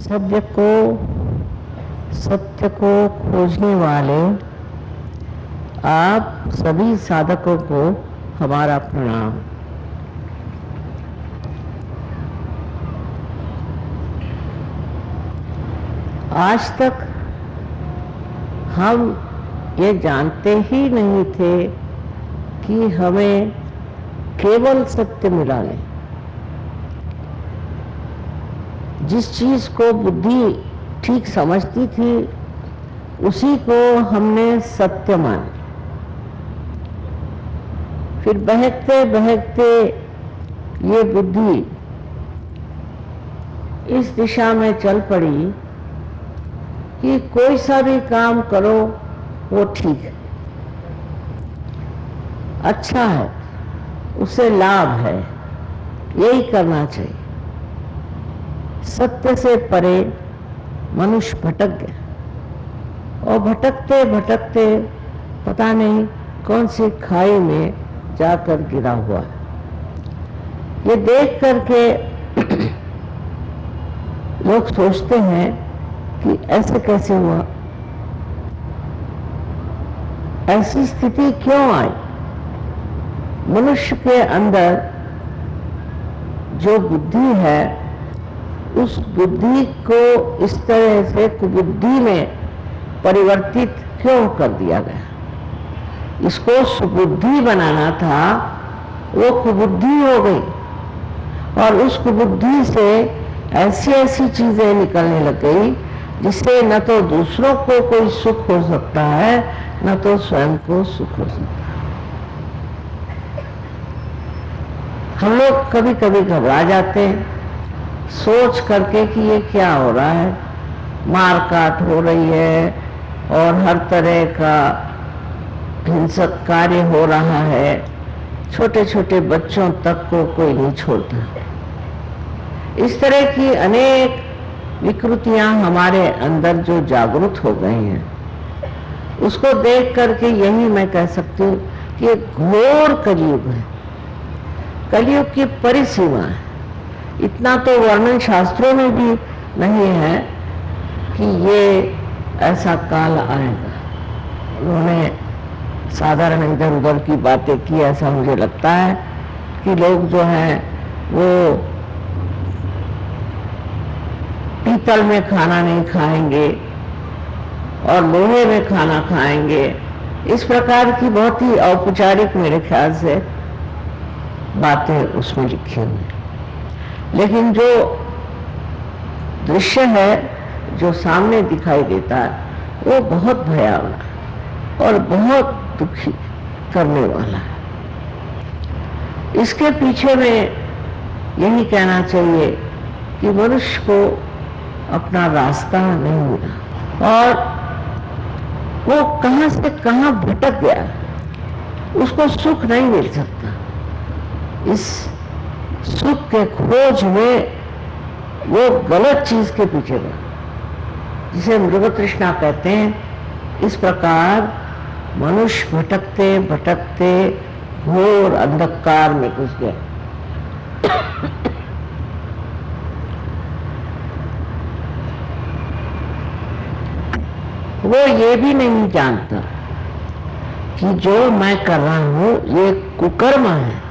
सत्य को खोजने वाले आप सभी साधकों को हमारा प्रणाम। आज तक हम ये जानते ही नहीं थे कि हमें केवल सत्य मिला नहीं। जिस चीज को बुद्धि ठीक समझती थी उसी को हमने सत्य माना। फिर बहकते बहकते ये बुद्धि इस दिशा में चल पड़ी कि कोई सा भी काम करो वो ठीक है, अच्छा है, उससे लाभ है, यही करना चाहिए। सत्य से परे मनुष्य भटक गया और भटकते भटकते पता नहीं कौन सी खाई में जाकर गिरा हुआ है। ये देख करके लोग सोचते हैं कि ऐसे कैसे हुआ, ऐसी स्थिति क्यों आई। मनुष्य के अंदर जो बुद्धि है उस बुद्धि को इस तरह से कुबुद्धि में परिवर्तित क्यों कर दिया गया। इसको सुबुद्धि बनाना था, वो कुबुद्धि हो गई और उस कुबुद्धि से ऐसी ऐसी चीजें निकलने लग गई जिससे न तो दूसरों को कोई सुख हो सकता है न तो स्वयं को सुख हो सकता है। हम लोग कभी कभी घबरा जाते हैं सोच करके कि ये क्या हो रहा है, मार काट हो रही है और हर तरह का हिंसक कार्य हो रहा है, छोटे छोटे बच्चों तक को कोई नहीं छोड़ता। इस तरह की अनेक विकृतियां हमारे अंदर जो जागृत हो गई हैं, उसको देख करके यही मैं कह सकती हूँ कि घोर कलयुग है, कलयुग की परिसीमा है। इतना तो वर्णन शास्त्रों में भी नहीं है कि ये ऐसा काल आएगा। उन्होंने साधारण इधर उधर की बातें की, ऐसा मुझे लगता है कि लोग जो हैं वो पीतल में खाना नहीं खाएंगे और लोहे में खाना खाएंगे। इस प्रकार की बहुत ही औपचारिक मेरे ख्याल से बातें उसमें लिखी हुई हैं। लेकिन जो दृश्य है जो सामने दिखाई देता है वो बहुत भयावह और बहुत दुखी करने वाला है। इसके पीछे में यही कहना चाहिए कि मनुष्य को अपना रास्ता नहीं मिला और वो कहां से कहां भटक गया, उसको सुख नहीं मिल सकता। इस सुख के खोज में वो गलत चीज के पीछे गया, जिसे मृग तृष्णा कहते हैं। इस प्रकार मनुष्य भटकते भटकते घोर अंधकार में घुस गया। वो ये भी नहीं जानता कि जो मैं कर रहा हूं ये कुकर्म है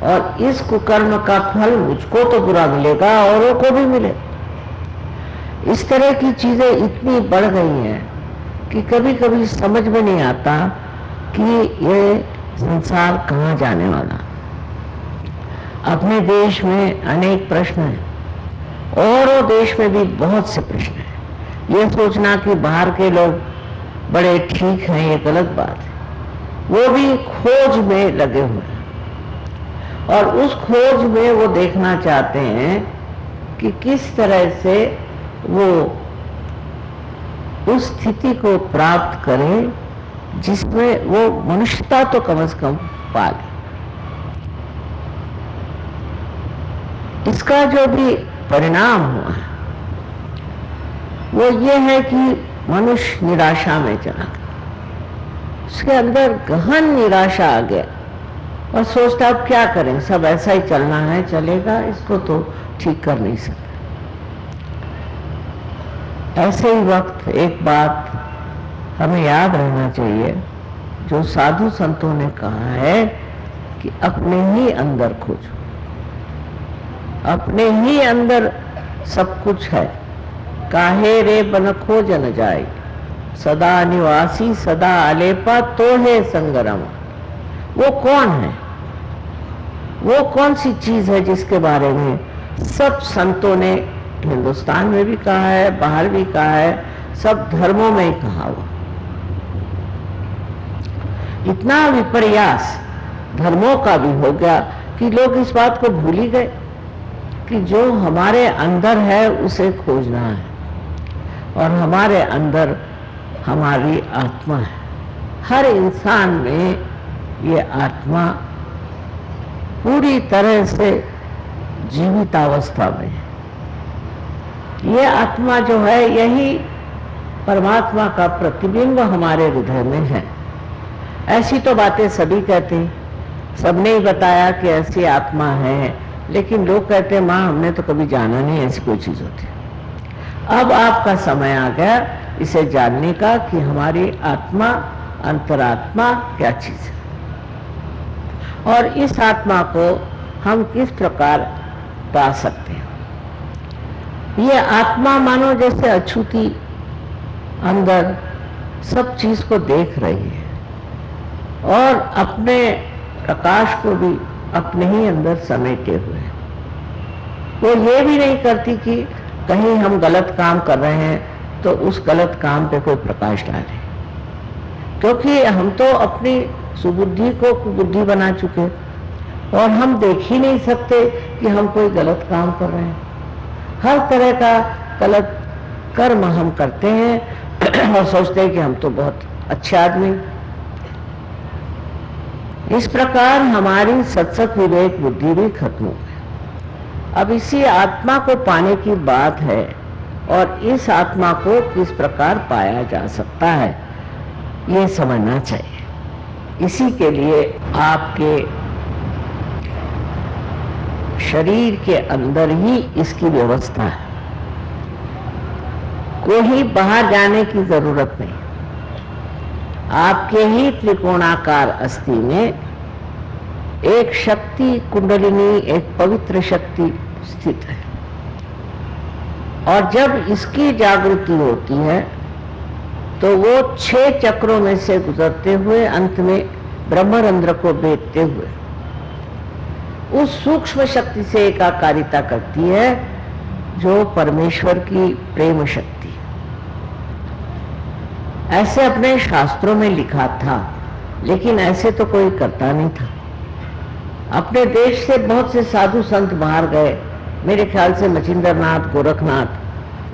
और इस कुकर्म का फल मुझको तो बुरा मिलेगा, औरों को भी मिले। इस तरह की चीजें इतनी बढ़ गई हैं कि कभी कभी समझ में नहीं आता कि ये संसार कहाँ जाने वाला। अपने देश में अनेक प्रश्न हैं और देश में भी बहुत से प्रश्न हैं। ये सोचना कि बाहर के लोग बड़े ठीक हैं ये गलत बात है। वो भी खोज में लगे हुए हैं और उस खोज में वो देखना चाहते हैं कि किस तरह से वो उस स्थिति को प्राप्त करें जिसमें वो मनुष्यता तो कम से कम पाले। इसका जो भी परिणाम हुआ है वो ये है कि मनुष्य निराशा में चला गया। उसके अंदर गहन निराशा आ गया और सोचता अब क्या करें, सब ऐसा ही चलना है, चलेगा, इसको तो ठीक कर नहीं सकते। ऐसे ही वक्त एक बात हमें याद रहना चाहिए, जो साधु संतों ने कहा है कि अपने ही अंदर खोजो, अपने ही अंदर सब कुछ है। काहे रे बन खोज न जाए, सदा निवासी सदा आलेपा तो है संगरम। वो कौन है, वो कौन सी चीज है जिसके बारे में सब संतों ने हिंदुस्तान में भी कहा है, बाहर भी कहा है, सब धर्मों में ही कहा हुआ। इतना विपर्यास धर्मों का भी हो गया कि लोग इस बात को भूल ही गए कि जो हमारे अंदर है उसे खोजना है, और हमारे अंदर हमारी आत्मा है। हर इंसान में ये आत्मा पूरी तरह से जीवित अवस्था में है। ये आत्मा जो है यही परमात्मा का प्रतिबिंब हमारे हृदय में है। ऐसी तो बातें सभी कहते हैं, सबने ही बताया कि ऐसी आत्मा है, लेकिन लोग कहते हैं माँ हमने तो कभी जाना नहीं ऐसी कोई चीज होती। अब आपका समय आ गया इसे जानने का कि हमारी आत्मा, अंतरात्मा क्या चीज है, और इस आत्मा को हम किस प्रकार पा सकते हैं। ये आत्मा मानो जैसे अछूती अंदर सब चीज को देख रही है, और अपने प्रकाश को भी अपने ही अंदर समेटे हुए है। वो ये भी नहीं करती कि कहीं हम गलत काम कर रहे हैं तो उस गलत काम पे कोई प्रकाश डाले, क्योंकि हम तो अपनी सुबुद्धि को कुबुद्धि बना चुके, और हम देख ही नहीं सकते कि हम कोई गलत काम कर रहे हैं। हर तरह का गलत कर्म हम करते हैं और सोचते हैं कि हम तो बहुत अच्छे आदमी। इस प्रकार हमारी सत्सत विवेक बुद्धि भी खत्म हो गई। अब इसी आत्मा को पाने की बात है, और इस आत्मा को किस प्रकार पाया जा सकता है ये समझना चाहिए। इसी के लिए आपके शरीर के अंदर ही इसकी व्यवस्था है, कोई बाहर जाने की जरूरत नहीं। आपके ही त्रिकोणाकार अस्थि में एक शक्ति कुंडलिनी, एक पवित्र शक्ति स्थित है, और जब इसकी जागृति होती है तो वो 6 चक्रों में से गुजरते हुए अंत में ब्रह्मरंध्र को भेदते हुए उस सूक्ष्म शक्ति से एकाकारिता करती है, जो परमेश्वर की प्रेम शक्ति। ऐसे अपने शास्त्रों में लिखा था, लेकिन ऐसे तो कोई करता नहीं था। अपने देश से बहुत से साधु संत बाहर गए, मेरे ख्याल से मचिंद्रनाथ, गोरखनाथ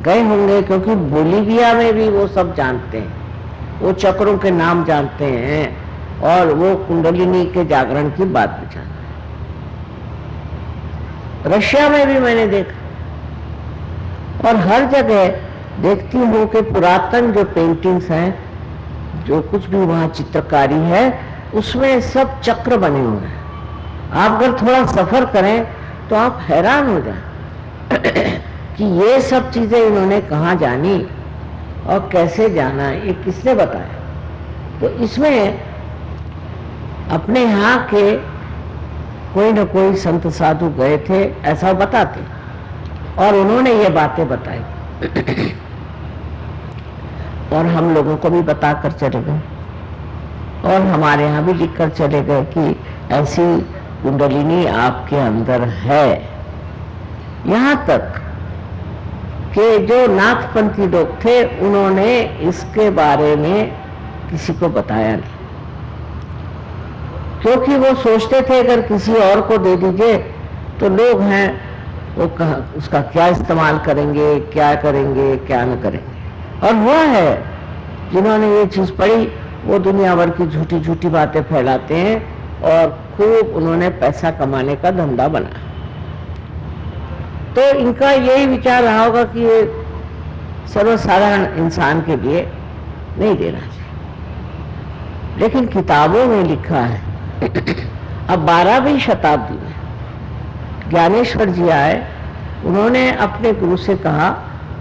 गए होंगे, क्योंकि बोलीविया में भी वो सब जानते हैं, वो चक्रों के नाम जानते हैं, और वो कुंडलिनी के जागरण की बात भी जानते हैं। रशिया में भी मैंने देखा, और हर जगह देखती हूँ कि पुरातन जो पेंटिंग्स हैं, जो कुछ भी वहाँ चित्रकारी है, उसमें सब चक्र बने हुए हैं। आप अगर थोड़ा सफर करें तो आप हैरान हो जाए कि ये सब चीजें इन्होंने कहाँ जानी और कैसे जाना, ये किसने बताया। तो इसमें अपने यहाँ के कोई न कोई संत साधु गए थे, ऐसा बताते, और उन्होंने ये बातें बताई और हम लोगों को भी बताकर चले गए, और हमारे यहाँ भी लिखकर चले गए कि ऐसी कुंडलिनी आपके अंदर है। यहाँ तक कि जो नाथपंथी लोग थे उन्होंने इसके बारे में किसी को बताया नहीं, क्योंकि वो सोचते थे अगर किसी और को दे दीजिए तो लोग हैं वो उसका क्या इस्तेमाल करेंगे, क्या करेंगे, क्या न करेंगे। और वो है जिन्होंने ये चीज पढ़ी वो दुनिया भर की झूठी झूठी बातें फैलाते हैं, और खूब उन्होंने पैसा कमाने का धंधा बनाया। तो इनका यही विचार रहा होगा कि ये सर्वसाधारण इंसान के लिए नहीं देना चाहिए, लेकिन किताबों में लिखा है। अब 12वीं शताब्दी में ज्ञानेश्वर जी आए, उन्होंने अपने गुरु से कहा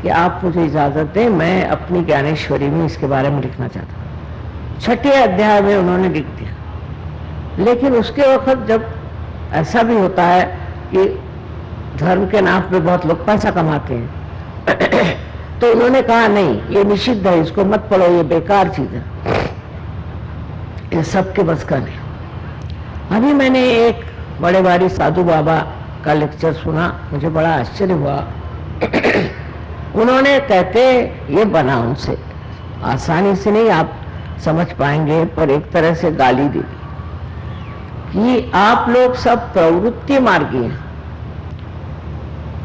कि आप मुझे इजाजत दें, मैं अपनी ज्ञानेश्वरी में इसके बारे में लिखना चाहता हूँ। 6ठे अध्याय में उन्होंने लिख दिया। लेकिन उसके वक्त जब ऐसा भी होता है कि धर्म के नाम पे बहुत लोग पैसा कमाते हैं तो उन्होंने कहा नहीं, ये निषिद्ध है, इसको मत पढ़ो, ये बेकार चीज है, ये सबके बस का नहीं। अभी मैंने एक बड़े भारी साधु बाबा का लेक्चर सुना, मुझे बड़ा आश्चर्य हुआ। उन्होंने कहते, ये बना उनसे आसानी से नहीं आप समझ पाएंगे, पर एक तरह से गाली दी कि आप लोग सब प्रवृत्ति मार्गी हैं,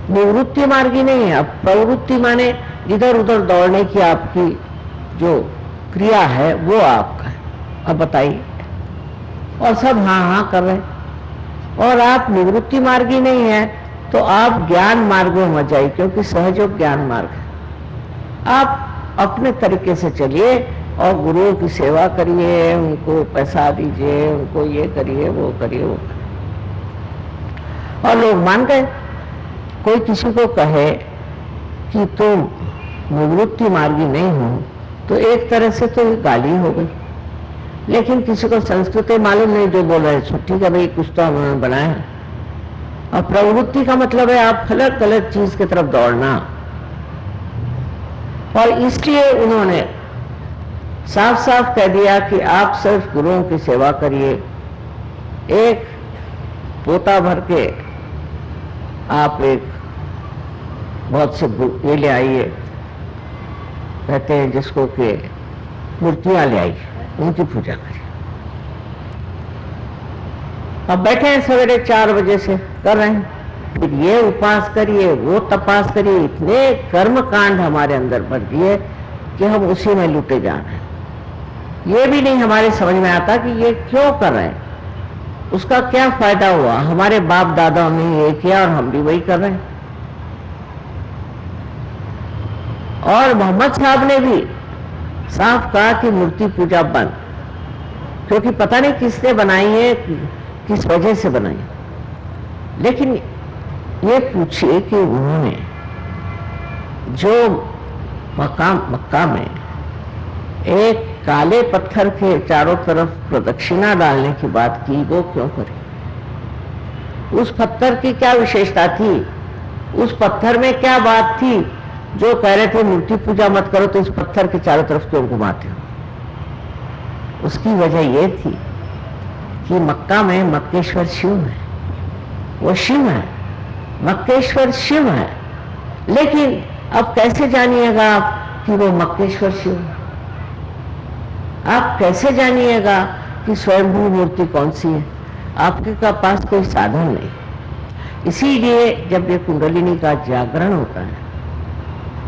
निवृत्ति मार्गी नहीं है। अब प्रवृत्ति माने इधर उधर दौड़ने की आपकी जो क्रिया है वो आपका है। अब बताइए, और सब हाँ हाँ कर रहे, और आप निवृत्ति मार्गी नहीं है तो आप ज्ञान मार्ग में मत जाइए, क्योंकि सहयोग ज्ञान मार्ग है। आप अपने तरीके से चलिए और गुरुओं की सेवा करिए, उनको पैसा दीजिए, उनको ये करिए वो करिए वो करिए। और लोग मान गए। कोई किसी को कहे कि तुम निवृत्ति मार्गी नहीं हो तो एक तरह से तो गाली हो गई। लेकिन किसी को संस्कृति मालूम नहीं, जो बोल रहे ठीक है भाई, कुछ तो उन्होंने बनाया है। और प्रवृत्ति का मतलब है आप गलत गलत चीज की तरफ दौड़ना। और इसलिए उन्होंने साफ साफ कह दिया कि आप सिर्फ गुरुओं की सेवा करिए, एक पोता भर के आप एक बहुत से ये ले आइए, कहते हैं जिसको कि मूर्तियां ले आइए, उनकी पूजा करिए। अब बैठे हैं सवेरे 4 बजे से कर रहे हैं, फिर ये उपास करिए, वो तपास करिए, इतने कर्म कांड हमारे अंदर बढ़ दिए कि हम उसी में लुटे जा रहे हैं। ये भी नहीं हमारे समझ में आता कि ये क्यों कर रहे हैं, उसका क्या फायदा हुआ। हमारे बाप दादाओं ने ये किया और हम भी वही कर रहे हैं। और मोहम्मद साहब ने भी साफ कहा कि मूर्ति पूजा बंद, क्योंकि पता नहीं किसने बनाई है, किस वजह से बनाई। लेकिन ये पूछिए कि उन्होंने जो मक्का में एक काले पत्थर के चारों तरफ प्रदक्षिणा डालने की बात की, वो क्यों करी? उस पत्थर की क्या विशेषता थी? उस पत्थर में क्या बात थी जो कह रहे थे मूर्ति पूजा मत करो तो इस पत्थर के चारों तरफ क्यों घुमाते हो? उसकी वजह यह थी कि मक्का में मक्केश्वर शिव है, वो शिव है, मक्केश्वर शिव है। लेकिन अब कैसे जानिएगा आप कि वो मक्केश्वर शिव है? आप कैसे जानिएगा कि स्वयंभू मूर्ति कौन सी है? आपके पास कोई साधन नहीं। इसीलिए जब ये कुंडलिनी का जागरण होता है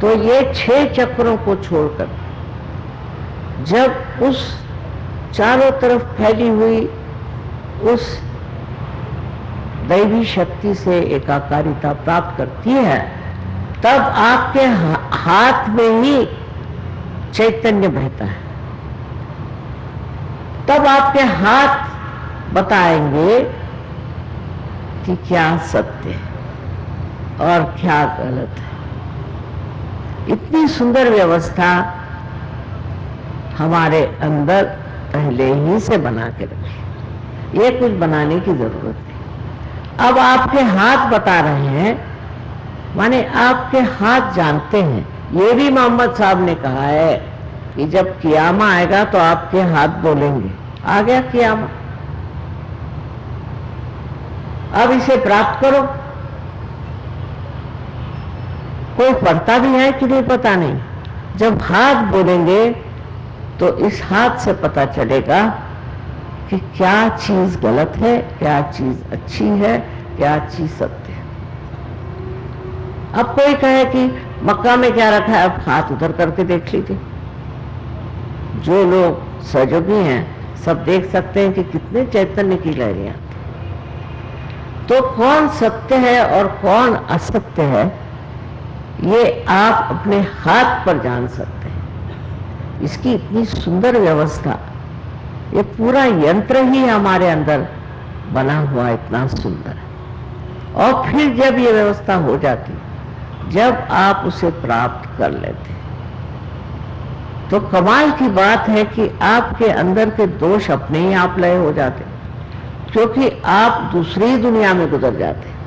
तो ये 6 चक्रों को छोड़कर जब उस चारों तरफ फैली हुई उस दैवी शक्ति से एकाकारिता प्राप्त करती है, तब आपके हाथ में ही चैतन्य बहता है। तब आपके हाथ बताएंगे कि क्या सत्य है और क्या गलत है। इतनी सुंदर व्यवस्था हमारे अंदर पहले ही से बना के रखी, ये कुछ बनाने की जरूरत नहीं। अब आपके हाथ बता रहे हैं, माने आपके हाथ जानते हैं। ये भी मोहम्मद साहब ने कहा है कि जब कियामा आएगा तो आपके हाथ बोलेंगे। आ गया कियामा, अब इसे प्राप्त करो। कोई पढ़ता भी है कि नहीं पता नहीं। जब हाथ बोलेंगे तो इस हाथ से पता चलेगा कि क्या चीज गलत है, क्या चीज अच्छी है, क्या चीज सत्य है। अब कोई कहे कि मक्का में क्या रखा है, अब हाथ उधर करके देख लीजिए। जो लोग सहयोगी हैं सब देख सकते हैं कि कितने चैतन्य की लहरें आती। तो कौन सत्य है और कौन असत्य है, ये आप अपने हाथ पर जान सकते हैं। इसकी इतनी सुंदर व्यवस्था, ये पूरा यंत्र ही हमारे अंदर बना हुआ इतना सुंदर है। और फिर जब ये व्यवस्था हो जाती, जब आप उसे प्राप्त कर लेते। तो कमाल की बात है कि आपके अंदर के दोष अपने ही आप लय हो जाते, क्योंकि आप दूसरी दुनिया में गुजर जाते।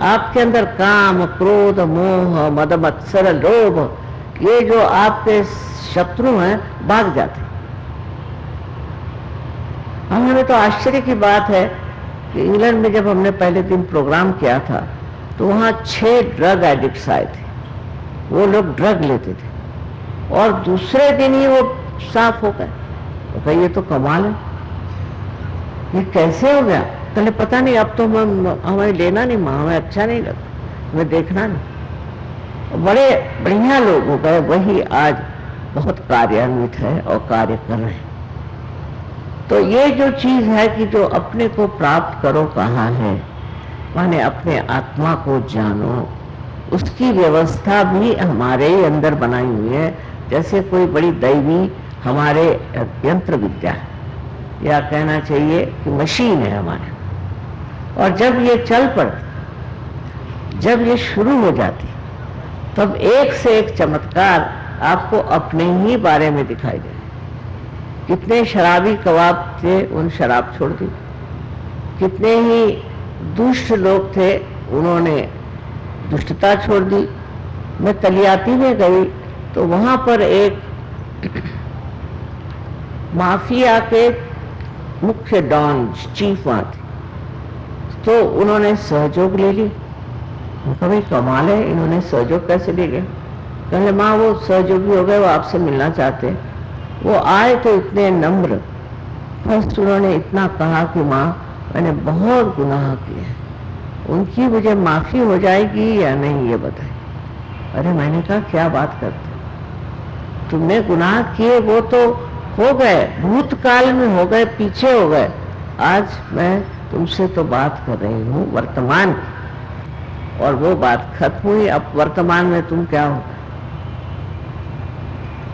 आपके अंदर काम, क्रोध, मोह, मद, मत्सर, लोभ, ये जो आपके शत्रु हैं, भाग जाते। हमें तो आश्चर्य की बात है कि इंग्लैंड में जब हमने पहले दिन प्रोग्राम किया था तो वहाँ 6 ड्रग एडिक्ट्स आए थे। वो लोग ड्रग लेते थे और दूसरे दिन ही वो साफ हो गए। तो कहिए, ये तो कमाल है, ये कैसे हो गया? पहले पता नहीं, अब तो हमें लेना नहीं, हमें अच्छा नहीं लगता, हमें देखना नहीं। बड़े बढ़िया लोग हो गए, वही आज बहुत कार्यान्वित है और कार्य कर रहे हैं। तो ये जो चीज है कि जो अपने को प्राप्त करो कहाँ है, माने अपने आत्मा को जानो, उसकी व्यवस्था भी हमारे ही अंदर बनाई हुई है। जैसे कोई बड़ी दैवी हमारे यंत्र विद्या है, या कहना चाहिए कि मशीन है हमारे। और जब ये चल पड़ती, जब ये शुरू हो जाती, तब एक से एक चमत्कार आपको अपने ही बारे में दिखाई दे। कितने शराबी कबाब थे, उन शराब छोड़ दी। कितने ही दुष्ट लोग थे, उन्होंने दुष्टता छोड़ दी। मैं तलियाती में गई तो वहां पर एक माफिया के मुख्य डॉन चीफ वहां थे, तो उन्होंने सहयोग ले ली। उनका भी कमाल है, इन्होंने सहयोग कैसे ले लिया? कहले, माँ वो सहयोगी हो गए, वो आपसे मिलना चाहते। वो आए तो इतने नम्र, फर्स्ट उन्होंने इतना कहा कि माँ मैंने बहुत गुनाह किए, उनकी मुझे माफी हो जाएगी या नहीं ये बताए। अरे मैंने कहा, क्या बात करते, तुमने गुनाह किए वो तो हो गए, भूतकाल में हो गए, पीछे हो गए। आज मैं तुमसे तो बात कर रही हूँ वर्तमान की, और वो बात खत्म हुई। अब वर्तमान में तुम क्या हो,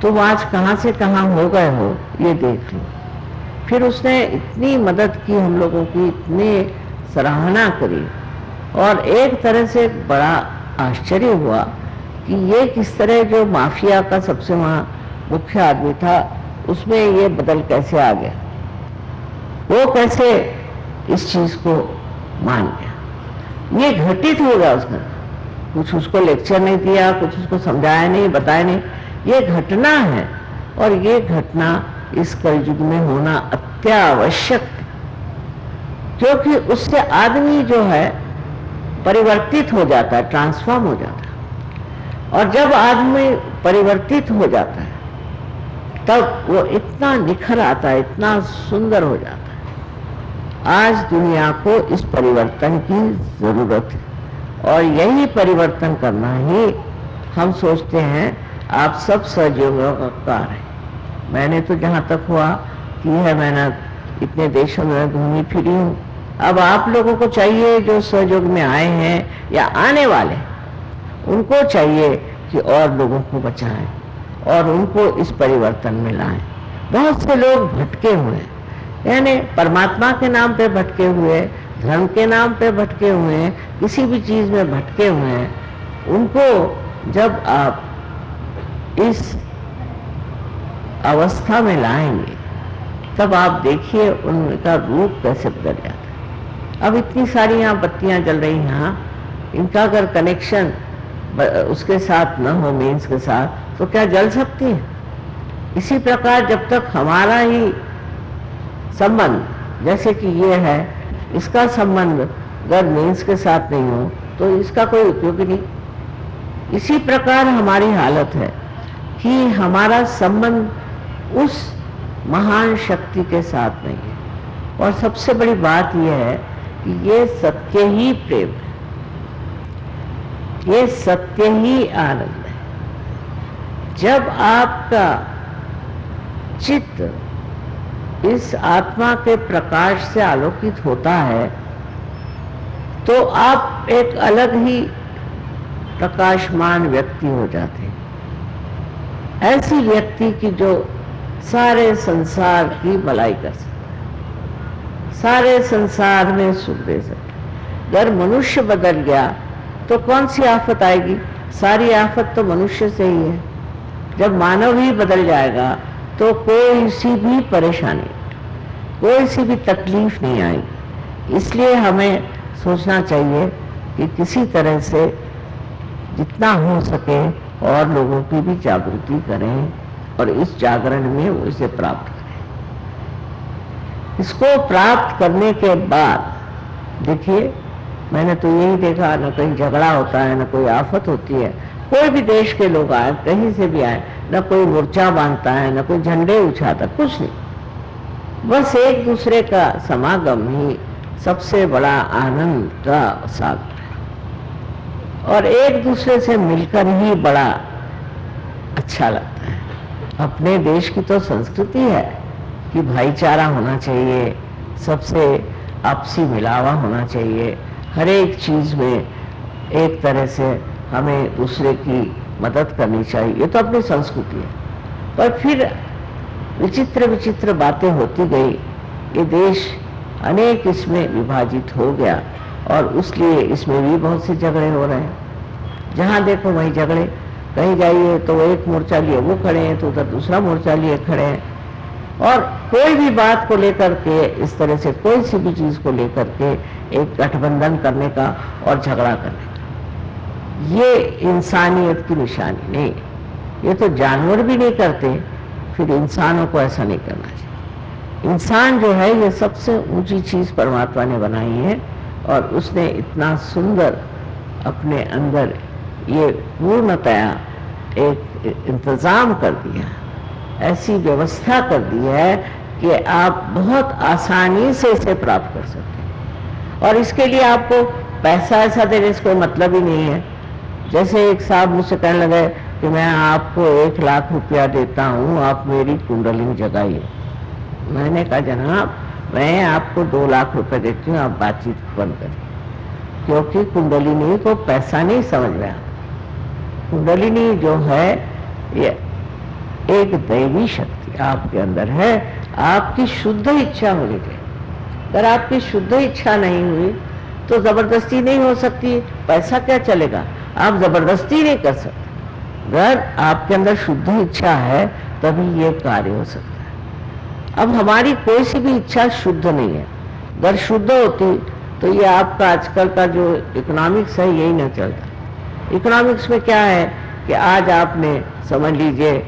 तुम आज कहाँ से कहाँ हो गए हो, ये देख लो। फिर उसने इतनी मदद की हम लोगों की, इतनी सराहना करी, और एक तरह से बड़ा आश्चर्य हुआ कि ये किस तरह जो माफिया का सबसे वहाँ मुख्य आदमी था, उसमें ये बदल कैसे आ गया, वो कैसे इस चीज को मान गया। ये घटित हो गया उसका, कुछ उसको लेक्चर नहीं दिया, कुछ उसको समझाया नहीं, बताया नहीं, ये घटना है। और ये घटना इस कलयुग में होना अत्यावश्यक है, क्योंकि उससे आदमी जो है परिवर्तित हो जाता है, ट्रांसफॉर्म हो जाता है। और जब आदमी परिवर्तित हो जाता है तब वो इतना निखर आता है, इतना सुंदर हो जाता है। आज दुनिया को इस परिवर्तन की जरूरत है, और यही परिवर्तन करना ही हम सोचते हैं। आप सब सहयोगियों का कार्य है। मैंने तो जहाँ तक हुआ की है, मैंने इतने देशों में घूमी फिरी हूँ। अब आप लोगों को चाहिए, जो सहयोग में आए हैं या आने वाले, उनको चाहिए कि और लोगों को बचाएं और उनको इस परिवर्तन में लाएं। बहुत से लोग भटके हुए हैं, यानी परमात्मा के नाम पे भटके हुए, धर्म के नाम पे भटके हुए हैं, किसी भी चीज में भटके हुए हैं। उनको जब आप इस अवस्था में लाएंगे, तब आप देखिए उनका रूप कैसे बदल जाता है। अब इतनी सारी यहाँ बत्तियां जल रही हैं, इनका अगर कनेक्शन उसके साथ न हो, मीन्स के साथ, तो क्या जल सकती है? इसी प्रकार जब तक हमारा ही संबंध, जैसे कि ये है, इसका संबंध अगर मीन्स के साथ नहीं हो तो इसका कोई उपयोग नहीं। इसी प्रकार हमारी हालत है कि हमारा संबंध उस महान शक्ति के साथ नहीं है। और सबसे बड़ी बात यह है कि ये सत्य ही प्रेम है, ये सत्य ही आनंद है। जब आपका चित्त इस आत्मा के प्रकाश से आलोकित होता है, तो आप एक अलग ही प्रकाशमान व्यक्ति हो जाते हैं। ऐसी व्यक्ति की जो सारे संसार की भलाई कर सकता है, सारे संसार में सुख दे सकता है। अगर मनुष्य बदल गया तो कौन सी आफत आएगी? सारी आफत तो मनुष्य से ही है। जब मानव ही बदल जाएगा तो कोई सी भी परेशानी, कोई सी भी तकलीफ नहीं आएगी। इसलिए हमें सोचना चाहिए कि किसी तरह से जितना हो सके और लोगों की भी जागृति करें और इस जागरण में वो इसे प्राप्त करें। इसको प्राप्त करने के बाद देखिए, मैंने तो यही देखा, न कहीं झगड़ा होता है, न कोई आफत होती है। कोई भी देश के लोग आए, कहीं से भी आए, न कोई मोर्चा बांधता है, न कोई झंडे उछाता, कुछ नहीं। बस एक दूसरे का समागम ही सबसे बड़ा आनंद का सागर है और एक दूसरे से मिलकर ही बड़ा अच्छा लगता है। अपने देश की तो संस्कृति है कि भाईचारा होना चाहिए, सबसे आपसी मिलावा होना चाहिए, हर एक चीज में एक तरह से हमें दूसरे की मदद करनी चाहिए। ये तो अपनी संस्कृति है। पर फिर विचित्र विचित्र बातें होती गई, ये देश अनेक इसमें विभाजित हो गया और उसलिए इसमें भी बहुत से झगड़े हो रहे हैं। जहां देखो वहीं झगड़े, कहीं जाइए तो एक मोर्चा लिए वो खड़े हैं, तो उधर दूसरा मोर्चा लिए खड़े हैं। और कोई भी बात को लेकर के, इस तरह से कोई सी भी चीज को लेकर के एक गठबंधन करने का और झगड़ा करने का, ये इंसानियत की निशानी नहीं। ये तो जानवर भी नहीं करते, फिर इंसानों को ऐसा नहीं करना चाहिए। इंसान जो है ये सबसे ऊंची चीज परमात्मा ने बनाई है और उसने इतना सुंदर अपने अंदर ये पूर्णतया एक इंतजाम कर दिया, ऐसी व्यवस्था कर दी है कि आप बहुत आसानी से इसे प्राप्त कर सकते हैं। और इसके लिए आपको पैसा ऐसा देने से कोई मतलब ही नहीं है। जैसे एक साहब मुझसे कहने लगे कि मैं आपको 1 लाख रुपया देता हूँ, आप मेरी कुंडलिनी जगाइए। मैंने कहा जनाब, मैं आपको 2 लाख रुपए देती हूँ, आप बातचीत बंद करें, क्योंकि कुंडलिनी को पैसा नहीं समझ में आता। कुंडलिनी जो है ये एक दैवी शक्ति आपके अंदर है। आपकी शुद्ध इच्छा होनी चाहिए। अगर आपकी शुद्ध इच्छा नहीं हुई तो जबरदस्ती नहीं हो सकती। पैसा क्या चलेगा, आप जबरदस्ती नहीं कर सकते। अगर आपके अंदर शुद्ध इच्छा है तभी ये कार्य हो सकता है। अब हमारी कोई सी भी इच्छा शुद्ध नहीं है। अगर शुद्ध होती तो ये आपका आजकल का जो इकोनॉमिक्स है यही न चलता। इकोनॉमिक्स में क्या है कि आज आपने समझ लीजिए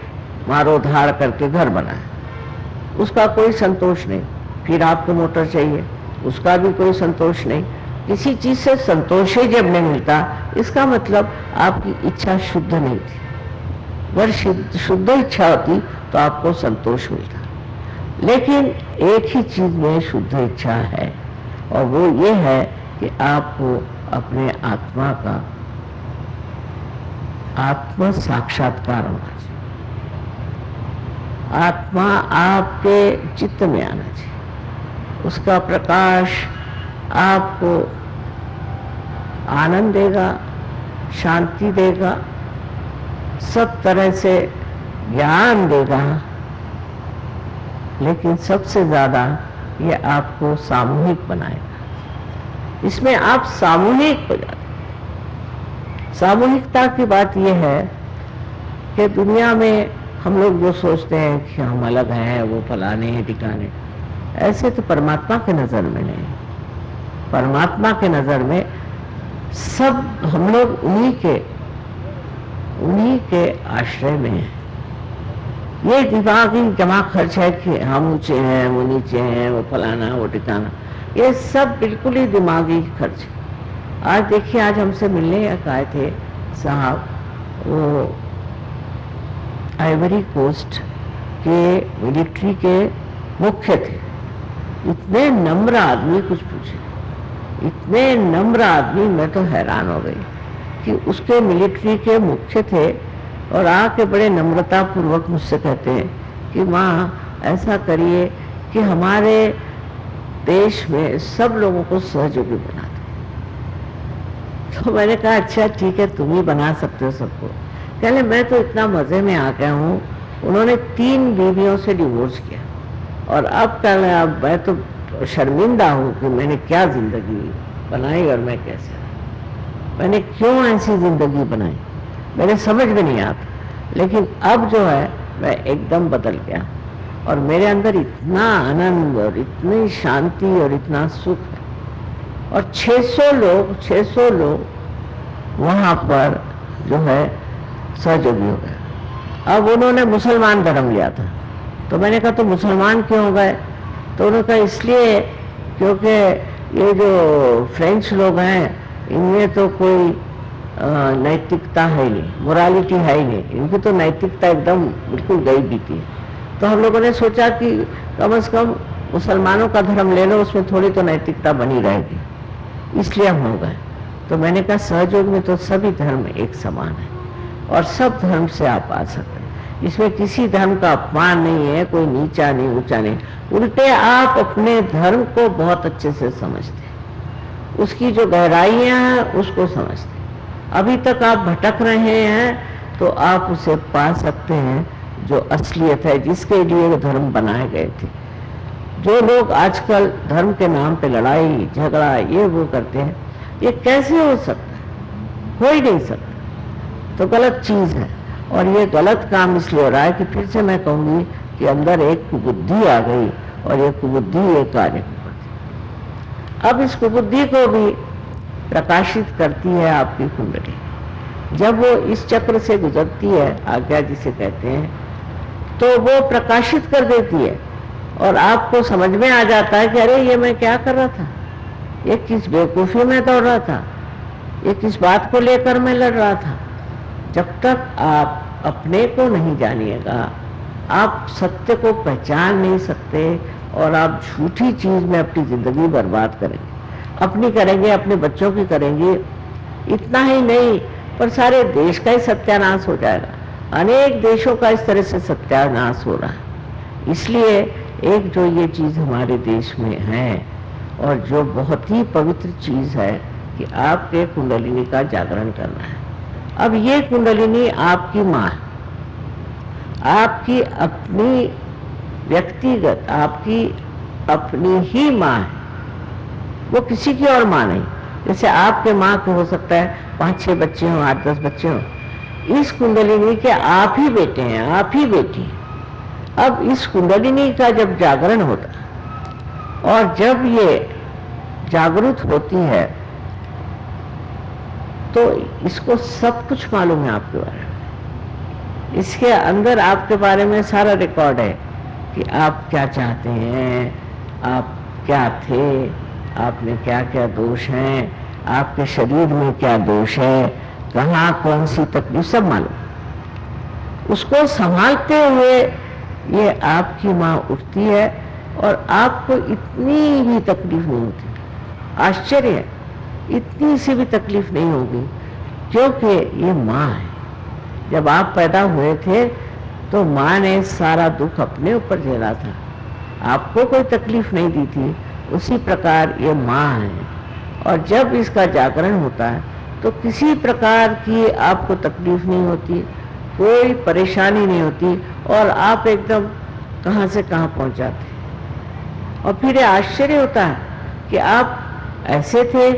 मारो धाड़ करके घर बनाया, उसका कोई संतोष नहीं। फिर आपको मोटर चाहिए, उसका भी कोई संतोष नहीं। किसी चीज से संतोष ही जब नहीं मिलता, इसका मतलब आपकी इच्छा शुद्ध नहीं थी। अगर शुद्ध इच्छा होती तो आपको संतोष मिलता। लेकिन एक ही चीज में शुद्ध इच्छा है और वो ये है कि आपको अपने आत्मा का आत्म साक्षात्कार होना चाहिए। आत्मा आपके चित्त में आना चाहिए। उसका प्रकाश आपको आनंद देगा, शांति देगा, सब तरह से ज्ञान देगा। लेकिन सबसे ज्यादा ये आपको सामूहिक बनाएगा। इसमें आप सामूहिक हो जाते। सामूहिकता की बात यह है कि दुनिया में हम लोग जो सोचते हैं कि हम अलग हैं, वो फलाने हैं ठिकाने, ऐसे तो परमात्मा के नजर में नहीं। परमात्मा के नजर में सब हम लोग उन्हीं के आश्रय में हैं। ये दिमागी जमा खर्च है कि हम ऊंचे हैं, वो नीचे हैं, वो फलाना वो ठिकाना, ये सब बिल्कुल ही दिमागी खर्च है। आज देखिए, आज हमसे मिलने आए थे साहब, वो आइवरी कोस्ट के मिलिट्री के मुख्य थे। इतने नम्र आदमी, कुछ पूछे, इतने नम्र आदमी, मैं तो हैरान हो गई कि उसके मिलिट्री के मुख्य थे और आके बड़े नम्रता पूर्वक मुझसे कहते हैं कि माँ ऐसा करिए कि हमारे देश में सब लोगों को सहयोगी बना दो। तो मैंने कहा अच्छा ठीक है, तुम ही बना सकते हो सबको। कहले मैं तो इतना मजे में आ गया हूँ, उन्होंने 3 बीवियों से डिवोर्स किया और अब कहले अब मैं तो शर्मिंदा हूँ कि मैंने क्या जिंदगी बनाई और मैं कैसे, मैंने क्यों ऐसी जिंदगी बनाई। मेरे समझ में नहीं आता, लेकिन अब जो है मैं एकदम बदल गया और मेरे अंदर इतना आनंद और इतनी शांति और इतना सुख है। और 600 लोग वहाँ पर जो है सहयोगी हो गए। अब उन्होंने मुसलमान धर्म लिया था, तो मैंने कहा तो मुसलमान क्यों हो गए? तो उन्होंने कहा इसलिए क्योंकि ये जो फ्रेंच लोग हैं इनमें तो कोई नैतिकता है नहीं, मोरालिटी है ही नहीं, इनकी तो नैतिकता एकदम बिल्कुल गई बीती है। तो हम लोगों ने सोचा कि कम से कम मुसलमानों का धर्म ले लो, उसमें थोड़ी तो नैतिकता बनी रहेगी, इसलिए हम हो गए। तो मैंने कहा सहयोग में तो सभी धर्म एक समान है और सब धर्म से आप आ सकते हैं, इसमें किसी धर्म का अपमान नहीं है, कोई नीचा नहीं ऊंचा नहीं, उल्टे आप अपने धर्म को बहुत अच्छे से समझते हैं, उसकी जो गहराइयां हैं उसको समझते हैं। अभी तक आप भटक रहे हैं तो आप उसे पा सकते हैं जो असलियत है, जिसके लिए वो धर्म बनाए गए थे। जो लोग आजकल धर्म के नाम पे लड़ाई झगड़ा ये वो करते हैं, ये कैसे हो सकता है? हो ही नहीं सकता, तो गलत चीज है। और ये गलत काम इसलिए हो रहा है कि फिर से मैं कहूंगी कि अंदर एक कुबुद्धि आ गई और ये कुबुद्धि ये कार्य करती। अब इस कुबुद्धि को भी प्रकाशित करती है आपकी कुंडली। जब वो इस चक्र से गुजरती है, आज्ञा जिसे कहते हैं, तो वो प्रकाशित कर देती है और आपको समझ में आ जाता है कि अरे ये मैं क्या कर रहा था, ये किस बेवकूफी में दौड़ रहा था, ये किस बात को लेकर मैं लड़ रहा था। जब तक आप अपने को नहीं जानिएगा, आप सत्य को पहचान नहीं सकते और आप झूठी चीज में अपनी जिंदगी बर्बाद करेंगे, अपनी करेंगे, अपने बच्चों की करेंगे। इतना ही नहीं पर सारे देश का ही सत्यानाश हो जाएगा। अनेक देशों का इस तरह से सत्यानाश हो रहा है। इसलिए एक जो ये चीज हमारे देश में है और जो बहुत ही पवित्र चीज है कि आपके कुंडलिनी का जागरण करना है। अब ये कुंडलिनी आपकी माँ है, आपकी अपनी व्यक्तिगत, आपकी अपनी ही माँ है, वो किसी की और माँ नहीं। जैसे आपके माँ को हो सकता है 5-6 बच्चे हों, 8-10 बच्चे हों, इस कुंडलिनी के आप ही बेटे हैं, आप ही बेटी हैं। अब इस कुंडलिनी का जब जागरण होता है और जब ये जागृत होती है तो इसको सब कुछ मालूम है आपके बारे में। इसके अंदर आपके बारे में सारा रिकॉर्ड है कि आप क्या चाहते हैं, आप क्या थे, आपने क्या क्या दोष हैं, आपके शरीर में क्या दोष है, कहाँ कौन सी तकलीफ, सब मालूम। उसको संभालते हुए ये आपकी माँ उठती है और आपको इतनी भी तकलीफ नहीं होती। आश्चर्य है, इतनी सी भी तकलीफ नहीं होगी, क्योंकि ये माँ है। जब आप पैदा हुए थे तो माँ ने सारा दुख अपने ऊपर झेला था, आपको कोई तकलीफ नहीं दी थी। उसी प्रकार ये माँ है और जब इसका जागरण होता है तो किसी प्रकार की आपको तकलीफ नहीं होती, कोई परेशानी नहीं होती और आप एकदम कहाँ से कहाँ पहुँच जाते हैं। और फिर ये आश्चर्य होता है कि आप ऐसे थे,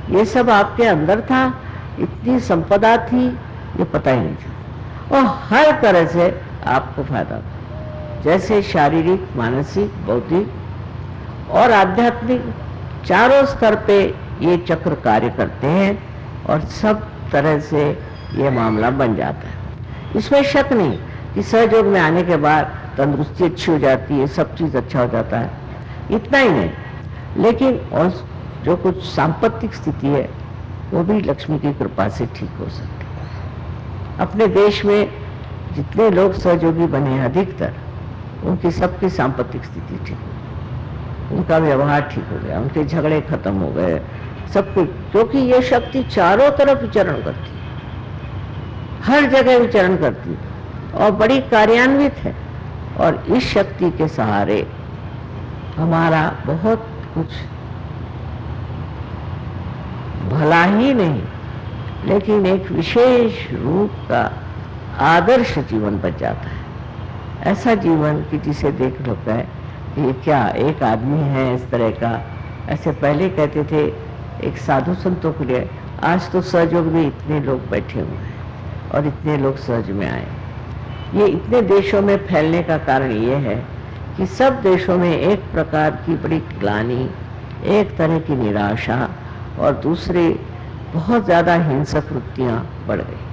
ये सब आपके अंदर था, इतनी संपदा थी, ये पता ही नहीं था। और हर तरह से आपको फायदा था, जैसे शारीरिक, मानसिक, बौद्धिक और आध्यात्मिक, चारों स्तर पे ये चक्र कार्य करते हैं और सब तरह से ये मामला बन जाता है। इसमें शक नहीं कि सहयोग में आने के बाद तंदुरुस्ती अच्छी हो जाती है, सब चीज अच्छा हो जाता है। इतना ही नहीं, लेकिन और जो कुछ सांपत्तिक स्थिति है वो भी लक्ष्मी की कृपा से ठीक हो सकती है। अपने देश में जितने लोग सहयोगी बने अधिकतर, उनकी सबकी सांपत्तिक स्थिति ठीक हो, उनका व्यवहार ठीक हो गया, उनके झगड़े खत्म हो गए, सब कुछ। क्योंकि ये शक्ति चारों तरफ विचरण करती है, हर जगह विचरण करती है और बड़ी कार्यान्वित है। और इस शक्ति के सहारे हमारा बहुत कुछ भला ही नहीं, लेकिन एक विशेष रूप का आदर्श जीवन बच जाता है। ऐसा जीवन कि जिसे देख लोग है कि क्या एक आदमी है इस तरह का। ऐसे पहले कहते थे एक साधु संतों के लिए, आज तो सहयोग में इतने लोग बैठे हुए हैं और इतने लोग सहज में आए। ये इतने देशों में फैलने का कारण ये है कि सब देशों में एक प्रकार की बड़ी ग्लानि, एक तरह की निराशा और दूसरी बहुत ज़्यादा हिंसक वृत्तियाँ बढ़ गई।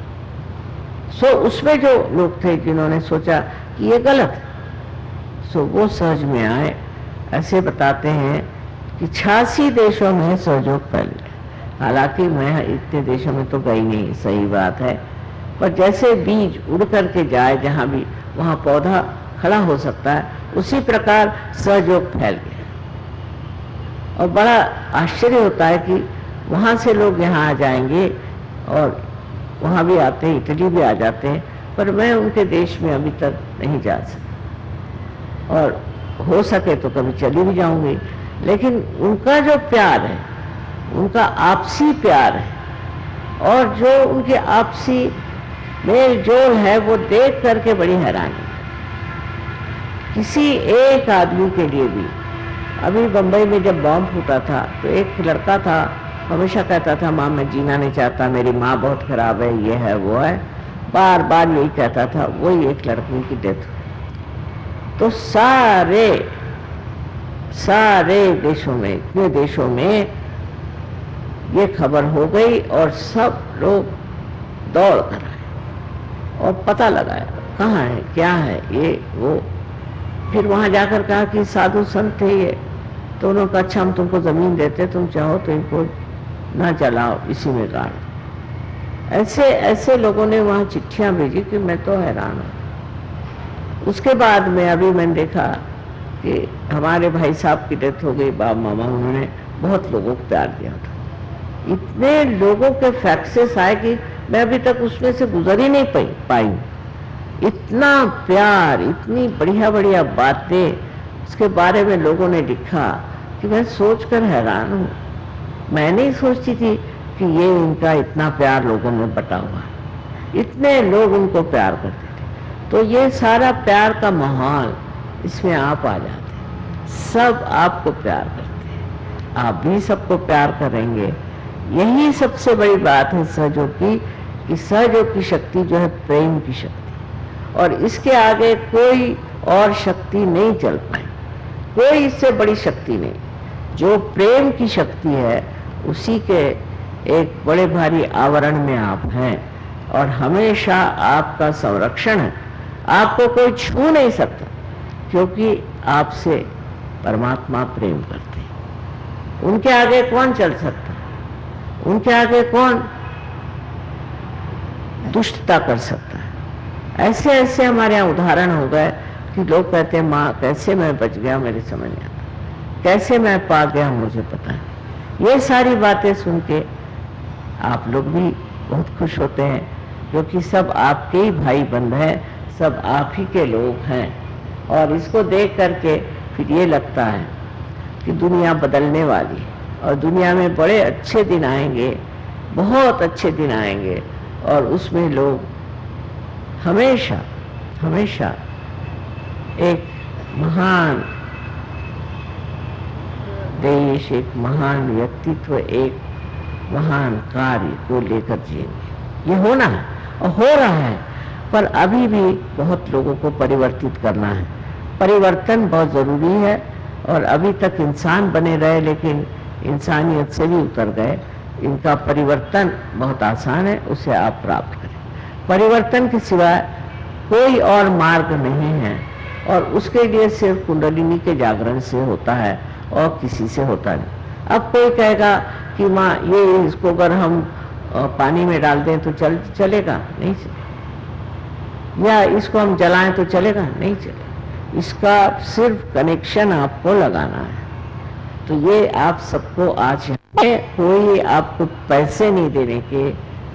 सो उसमें जो लोग थे जिन्होंने सोचा कि ये गलत है, सो वो सहज में आए। ऐसे बताते हैं कि 86 देशों में सहयोग फैल गया। हालांकि मैं इतने देशों में तो गई नहीं, सही बात है, पर जैसे बीज उड़ करके जाए जहाँ भी, वहाँ पौधा खड़ा हो सकता है, उसी प्रकार सहयोग फैल गया। और बड़ा आश्चर्य होता है कि वहाँ से लोग यहाँ आ जाएंगे और वहाँ भी आते हैं, इटली भी आ जाते हैं, पर मैं उनके देश में अभी तक नहीं जा सकती और हो सके तो कभी चली भी जाऊंगी। लेकिन उनका जो प्यार है, उनका आपसी प्यार है और जो उनके आपसी मेल जोल है, वो देख करके बड़ी हैरानी। किसी एक आदमी के लिए भी, अभी बंबई में जब बॉम्ब फूटा था तो एक लड़का था, हमेशा कहता था माँ मैं जीना नहीं चाहता, मेरी माँ बहुत खराब है, ये है वो है, बार बार यही कहता था। वही एक लड़की की डेथ हुई। तो सारे देशों में, इतने देशों में ये खबर हो गई और सब लोग दौड़ कर आए और पता लगाया कहाँ है, क्या है, ये वो। फिर वहाँ जाकर कहा कि साधु संत थे ये, तो उन्होंने कहा अच्छा हम तुमको जमीन देते, तुम चाहो तो इनको ना जलाओ, इसी में गाड़। ऐसे ऐसे लोगों ने वहाँ चिट्ठियाँ भेजी कि मैं तो हैरान हूँ। उसके बाद में अभी मैंने देखा कि हमारे भाई साहब की डेथ हो गई, बाप मामा, उन्होंने बहुत लोगों को प्यार दिया था। इतने लोगों के फैक्सेस आए कि मैं अभी तक उसमें से गुजर ही नहीं पाई। इतना प्यार, इतनी बढ़िया बढ़िया बातें उसके बारे में लोगों ने लिखा कि मैं सोचकर हैरान हूँ। मैं नहीं सोचती थी कि ये इनका इतना प्यार लोगों में बटा हुआ है, इतने लोग उनको प्यार करते थे। तो ये सारा प्यार का माहौल, इसमें आप आ जाते हैं, सब आपको प्यार करते हैं, आप भी सबको प्यार करेंगे। यही सबसे बड़ी बात है सहयोग की, कि सहयोग की शक्ति जो है प्रेम की शक्ति, और इसके आगे कोई और शक्ति नहीं चल पाई, कोई इससे बड़ी शक्ति नहीं। जो प्रेम की शक्ति है उसी के एक बड़े भारी आवरण में आप हैं और हमेशा आपका संरक्षण है। आपको कोई छू नहीं सकता क्योंकि आपसे परमात्मा प्रेम करते हैं। उनके आगे कौन चल सकता, उनके आगे कौन दुष्टता कर सकता है। ऐसे ऐसे हमारे यहाँ उदाहरण हो गए कि लोग कहते हैं माँ कैसे मैं बच गया, मेरे समझ नहीं आता, कैसे मैं पा गया मुझे पता नहीं। ये सारी बातें सुन के आप लोग भी बहुत खुश होते हैं क्योंकि सब आपके ही भाई बंद हैं, सब आप ही के लोग हैं। और इसको देख करके फिर ये लगता है कि दुनिया बदलने वाली है और दुनिया में बड़े अच्छे दिन आएंगे, बहुत अच्छे दिन आएंगे और उसमें लोग हमेशा हमेशा एक महान देश, एक महान व्यक्तित्व, एक महान कार्य को लेकर जिएंगे। ये होना है और हो रहा है, पर अभी भी बहुत लोगों को परिवर्तित करना है। परिवर्तन बहुत जरूरी है और अभी तक इंसान बने रहे लेकिन इंसानियत से भी उतर गए। इनका परिवर्तन बहुत आसान है, उसे आप प्राप्त करें। परिवर्तन के सिवाय कोई और मार्ग नहीं है और उसके लिए सिर्फ कुंडलिनी के जागरण से होता है और किसी से होता नहीं। अब कोई कहेगा कि माँ ये इसको अगर हम पानी में डाल दें तो चलेगा, नहीं चलेगा, या इसको हम जलाएं तो चलेगा, नहीं चलेगा। इसका सिर्फ कनेक्शन आपको लगाना है। तो ये आप सबको आज कोई आपको पैसे नहीं देने के,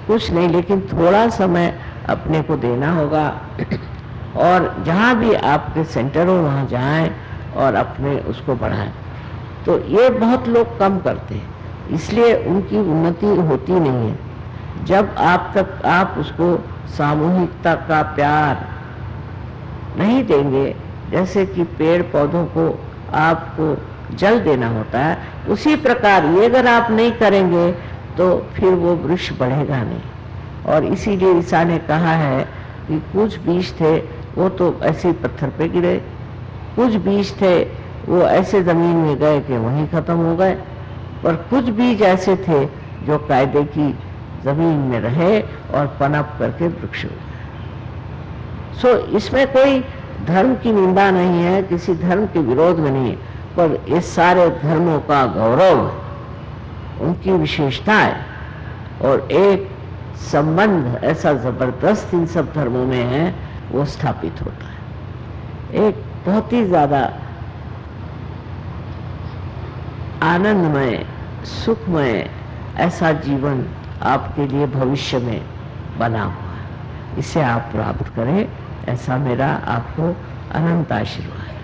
कुछ नहीं, लेकिन थोड़ा समय अपने को देना होगा और जहाँ भी आपके सेंटर हो वहाँ जाएं और अपने उसको बढ़ाएं। तो ये बहुत लोग कम करते हैं, इसलिए उनकी उन्नति होती नहीं है। जब आप उसको सामूहिकता का प्यार नहीं देंगे, जैसे कि पेड़ पौधों को आपको जल देना होता है, उसी प्रकार ये अगर आप नहीं करेंगे तो फिर वो वृक्ष बढ़ेगा नहीं और इसीलिए ईसा ने कहा है कि कुछ बीज थे वो तो ऐसे पत्थर पे गिरे, कुछ बीज थे वो ऐसे जमीन में गए कि वहीं खत्म हो गए, पर कुछ बीज ऐसे थे जो कायदे की जमीन में रहे और पनप करके वृक्ष हो गए। सो इसमें कोई धर्म की निंदा नहीं है, किसी धर्म के विरोध में नहीं है, पर इस सारे धर्मों का गौरव, उनकी विशेषताएं और एक संबंध ऐसा जबरदस्त इन सब धर्मों में है, वो स्थापित होता है। एक बहुत ही ज्यादा आनंदमय, सुखमय ऐसा जीवन आपके लिए भविष्य में बना हुआ है, इसे आप प्राप्त करें, ऐसा मेरा आपको अनंत आशीर्वाद।